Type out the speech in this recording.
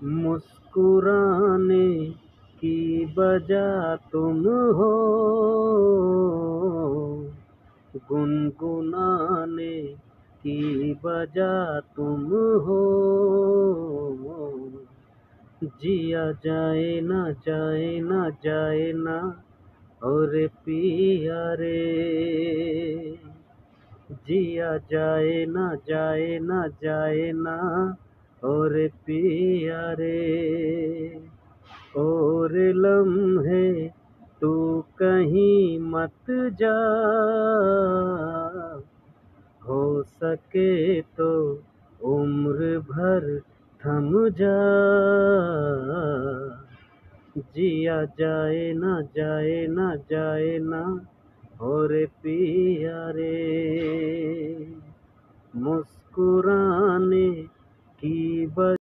मुस्कुराने की वजह तुम हो, गुनगुनाने की वजह तुम हो। जिया जाए ना जाए ना जाए ना और पिया रे, जिया जाए ना जाए ना जाए ना और पिया रे। और लम्हे तू कहीं मत जा, हो सके तो उम्र भर थम जा। जिया जाए ना जाए ना जाए ना और पिया रे, मुस्कुराने की